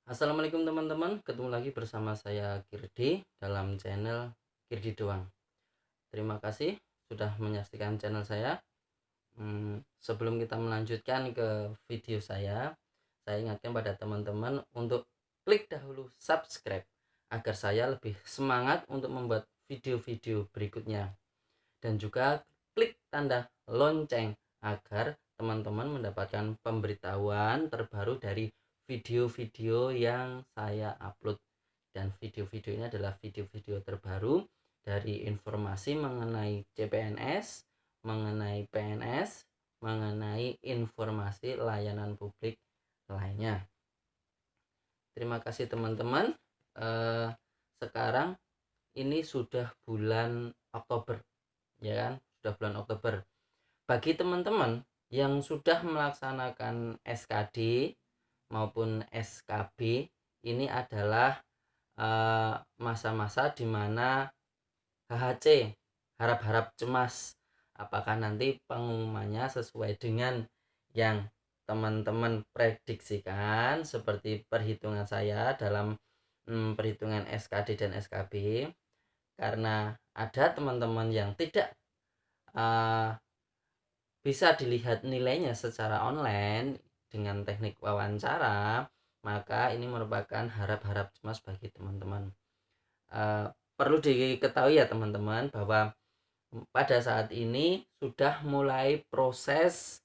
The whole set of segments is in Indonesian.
Assalamualaikum teman-teman, ketemu lagi bersama saya Kirdi dalam channel Kirdi Doang. Terima kasih sudah menyaksikan channel saya. Sebelum kita melanjutkan ke video saya ingatkan pada teman-teman untuk klik dahulu subscribe agar saya lebih semangat untuk membuat video-video berikutnya, dan juga klik tanda lonceng agar teman-teman mendapatkan pemberitahuan terbaru dari video-video yang saya upload. Dan video-video ini adalah video-video terbaru dari informasi mengenai CPNS, mengenai PNS, mengenai informasi layanan publik lainnya. Terima kasih teman-teman. Sekarang ini sudah bulan Oktober, ya kan? Sudah bulan Oktober. Bagi teman-teman yang sudah melaksanakan SKD maupun SKB, ini adalah masa-masa di mana HHC, harap-harap cemas, apakah nanti pengumumannya sesuai dengan yang teman-teman prediksikan seperti perhitungan saya dalam perhitungan SKD dan SKB. Karena ada teman-teman yang tidak bisa dilihat nilainya secara online dengan teknik wawancara, maka ini merupakan harap-harap cemas bagi teman-teman. Perlu diketahui ya teman-teman bahwa pada saat ini sudah mulai proses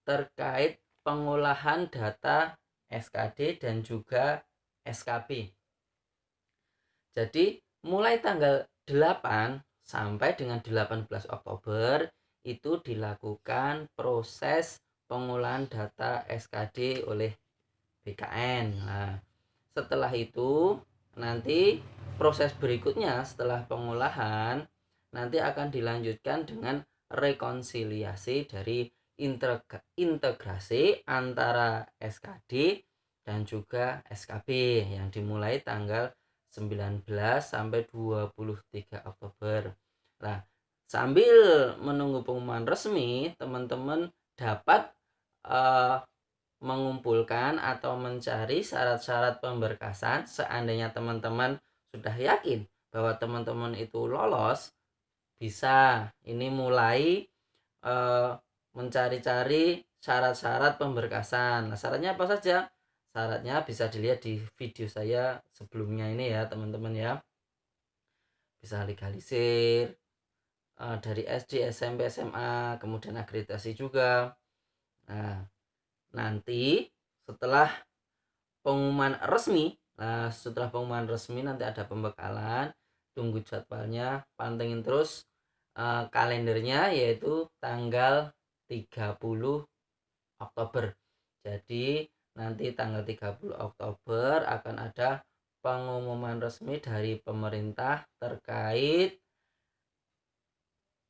terkait pengolahan data SKD dan juga SKB. Jadi mulai tanggal 8 sampai dengan 18 Oktober itu dilakukan proses pengolahan data SKD oleh BKN. Nah, setelah itu nanti proses berikutnya setelah pengolahan nanti akan dilanjutkan dengan rekonsiliasi dari integrasi antara SKD dan juga SKB yang dimulai tanggal 19 sampai 23 Oktober. Nah, sambil menunggu pengumuman resmi, teman-teman dapat mengumpulkan atau mencari syarat-syarat pemberkasan. Seandainya teman-teman sudah yakin bahwa teman-teman itu lolos, bisa ini mulai mencari-cari syarat-syarat pemberkasan. Nah, syaratnya apa saja? Syaratnya bisa dilihat di video saya sebelumnya ini ya teman-teman ya. Bisa legalisir dari SD, SMP, SMA, kemudian akreditasi juga. Nah, nanti setelah pengumuman resmi, nanti ada pembekalan. Tunggu jadwalnya, pantengin terus kalendernya, yaitu tanggal 30 Oktober. Jadi nanti tanggal 30 Oktober akan ada pengumuman resmi dari pemerintah terkait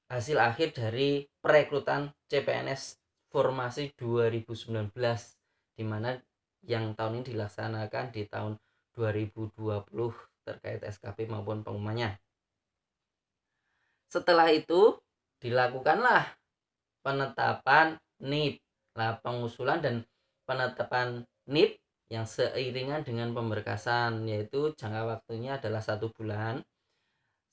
hasil akhir dari perekrutan CPNS formasi 2019, di mana yang tahun ini dilaksanakan di tahun 2020 terkait SKP maupun pengumumannya. Setelah itu dilakukanlah penetapan NIP. Nah, pengusulan dan penetapan NIP yang seiringan dengan pemberkasan, yaitu jangka waktunya adalah 1 bulan,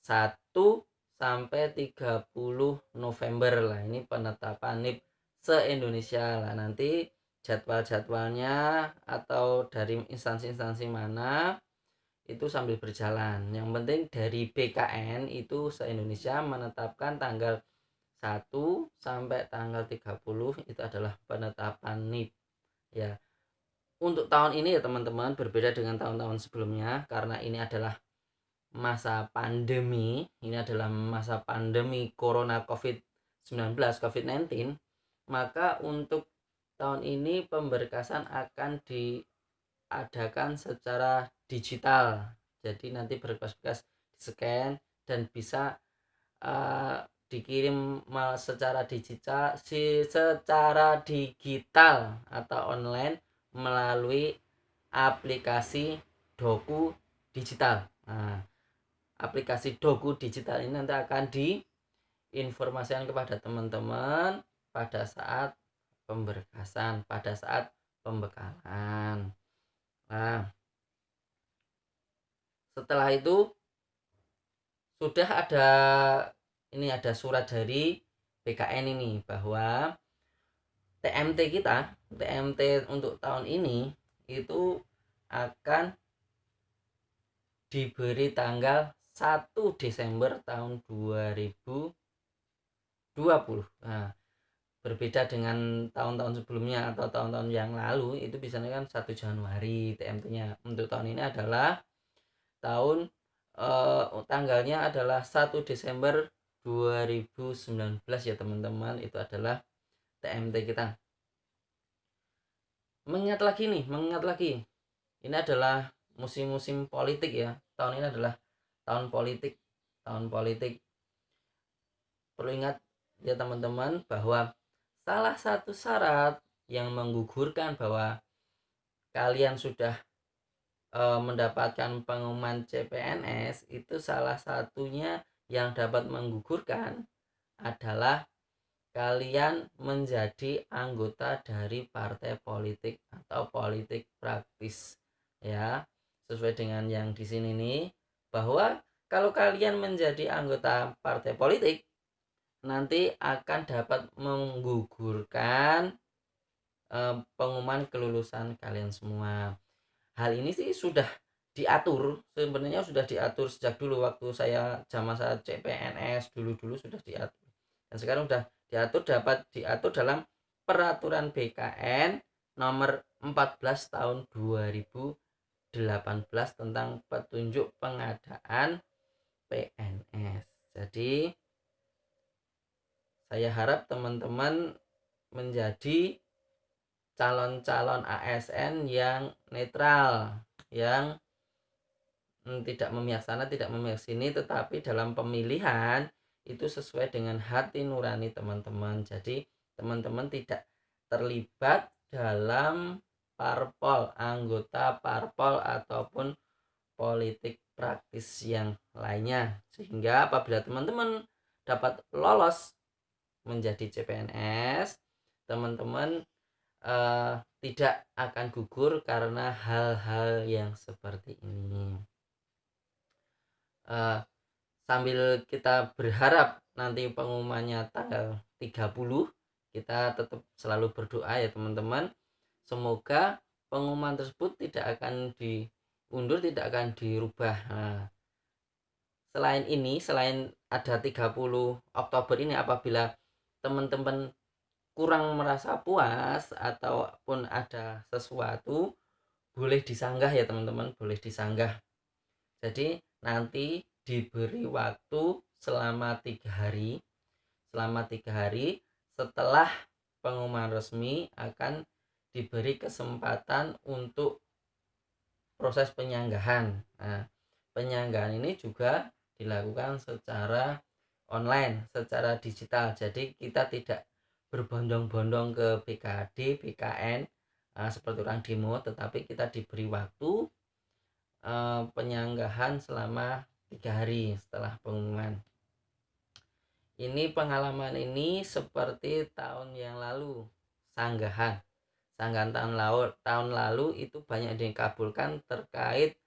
1 sampai 30 November lah. Ini penetapan NIP se-Indonesia lah. Nanti jadwal-jadwalnya atau dari instansi-instansi mana itu sambil berjalan. Yang penting dari BKN itu se-Indonesia menetapkan tanggal 1 sampai tanggal 30 itu adalah penetapan NIP ya. Untuk tahun ini ya teman-teman berbeda dengan tahun-tahun sebelumnya karena ini adalah masa pandemi. Ini adalah masa pandemi Corona COVID-19, maka untuk tahun ini pemberkasan akan diadakan secara digital. Jadi nanti berkas-berkas di-scan dan bisa dikirim secara digital atau online melalui aplikasi Doku Digital. Nah, aplikasi Doku Digital ini nanti akan diinformasikan kepada teman-teman pada saat pemberkasan, pada saat pembekalan. Nah, Setelah itu sudah ada surat dari BKN ini bahwa TMT untuk tahun ini itu akan diberi tanggal 1 Desember tahun 2020. Nah, berbeda dengan tahun-tahun sebelumnya atau tahun-tahun yang lalu, itu biasanya kan 1 Januari TMT-nya. Untuk tahun ini adalah tanggalnya adalah 1 Desember 2019 ya teman-teman. Itu adalah TMT kita. Mengingat lagi ini adalah musim-musim politik ya. Tahun ini adalah tahun politik. Perlu ingat ya teman-teman bahwa salah satu syarat yang menggugurkan bahwa kalian sudah mendapatkan pengumuman CPNS, itu salah satunya yang dapat menggugurkan adalah kalian menjadi anggota dari partai politik atau politik praktis ya. Sesuai dengan yang di sini nih, bahwa kalau kalian menjadi anggota partai politik nanti akan dapat menggugurkan pengumuman kelulusan kalian semua. Hal ini sih sudah sebenarnya sudah diatur sejak dulu waktu saya CPNS dulu sudah diatur, dan sekarang sudah dapat diatur dalam peraturan BKN nomor 14 tahun 2018 tentang petunjuk pengadaan PNS. Jadi saya harap teman-teman menjadi calon-calon ASN yang netral, yang tidak memihak sana tidak memihak sini, tetapi dalam pemilihan itu sesuai dengan hati nurani teman-teman. Jadi teman-teman tidak terlibat dalam anggota parpol ataupun politik praktis yang lainnya, sehingga apabila teman-teman dapat lolos menjadi CPNS, teman-teman tidak akan gugur karena hal-hal yang seperti ini. Sambil kita berharap nanti pengumumannya tanggal 30, kita tetap selalu berdoa ya teman-teman, semoga pengumuman tersebut tidak akan diundur, tidak akan dirubah. Selain ada 30 Oktober ini, apabila teman-teman kurang merasa puas ataupun ada sesuatu, boleh disanggah ya teman-teman, boleh disanggah. Jadi nanti diberi waktu selama 3 hari. Selama 3 hari setelah pengumuman resmi akan diberi kesempatan untuk proses penyanggahan. Nah, penyanggahan ini juga dilakukan secara online, secara digital. Jadi kita tidak berbondong-bondong ke BKD, BKN seperti orang demo, tetapi kita diberi waktu penyanggahan selama 3 hari setelah pengumuman. Ini pengalaman ini seperti tahun yang lalu, sanggahan tahun lalu itu banyak dikabulkan terkait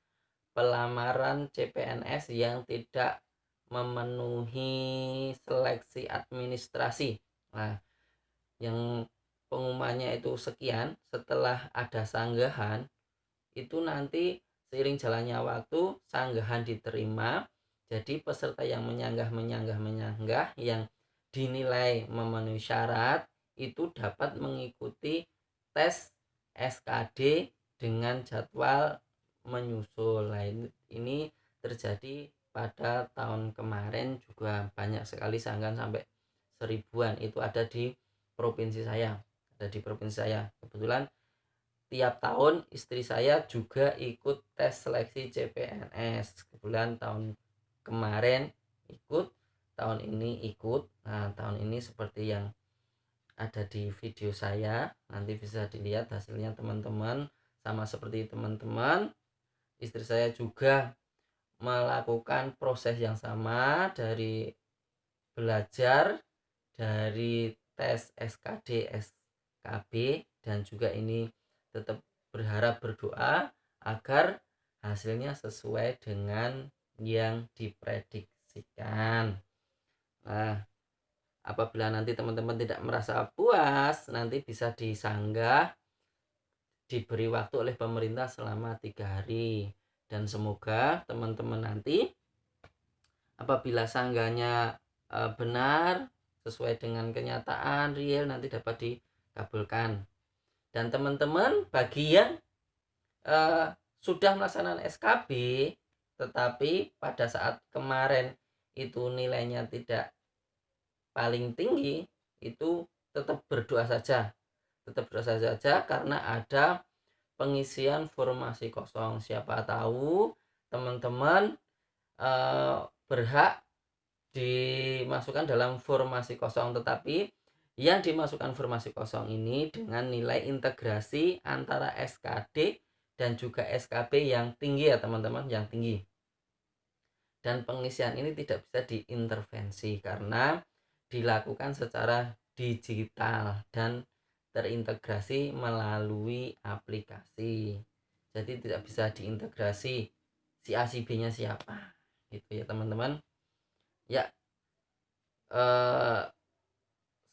pelamaran CPNS yang tidak memenuhi seleksi administrasi. Nah, yang pengumumannya itu sekian, setelah ada sanggahan itu nanti seiring jalannya waktu sanggahan diterima, jadi peserta yang menyanggah yang dinilai memenuhi syarat itu dapat mengikuti tes SKD dengan jadwal menyusul. Ini terjadi pada tahun kemarin juga, banyak sekali sanggahan sampai 1000-an itu ada di provinsi saya. Kebetulan tiap tahun istri saya juga ikut tes seleksi CPNS. Kebetulan tahun kemarin ikut, tahun ini ikut. Nah, tahun ini seperti yang ada di video saya, nanti bisa dilihat hasilnya teman-teman. Sama seperti teman-teman, istri saya juga melakukan proses yang sama, dari belajar dari tes SKD, SKB, dan juga ini tetap berharap, berdoa agar hasilnya sesuai dengan yang diprediksikan. Nah, apabila nanti teman-teman tidak merasa puas, nanti bisa disanggah, diberi waktu oleh pemerintah selama 3 hari. Dan semoga teman-teman nanti apabila sanggahnya benar sesuai dengan kenyataan real, nanti dapat dikabulkan. Dan teman-teman bagi yang sudah melaksanakan SKB tetapi pada saat kemarin itu nilainya tidak paling tinggi, itu tetap berdoa saja karena ada pengisian formasi kosong. Siapa tahu teman-teman berhak dimasukkan dalam formasi kosong, tetapi yang dimasukkan formasi kosong ini dengan nilai integrasi antara SKD dan juga SKB yang tinggi ya teman-teman, yang tinggi. Dan pengisian ini tidak bisa diintervensi karena dilakukan secara digital dan terintegrasi melalui aplikasi. Jadi tidak bisa diintegrasi si A si B nya siapa gitu ya teman-teman ya.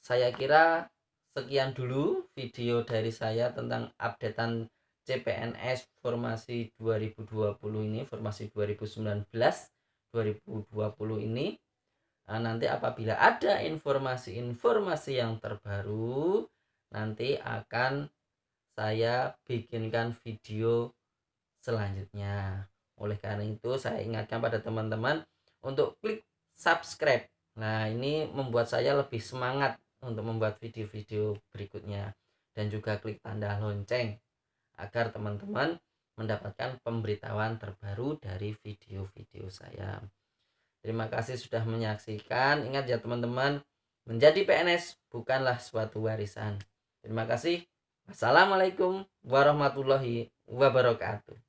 Saya kira sekian dulu video dari saya tentang updatean CPNS formasi 2020 ini, formasi 2019-2020 ini. Nanti apabila ada informasi-informasi yang terbaru, nanti akan saya bikinkan video selanjutnya. Oleh karena itu saya ingatkan pada teman-teman untuk klik subscribe. Nah, ini membuat saya lebih semangat untuk membuat video-video berikutnya, dan juga klik tanda lonceng agar teman-teman mendapatkan pemberitahuan terbaru dari video-video saya. Terima kasih sudah menyaksikan. Ingat ya teman-teman, menjadi PNS bukanlah suatu warisan. Terima kasih. Wassalamualaikum warahmatullahi wabarakatuh.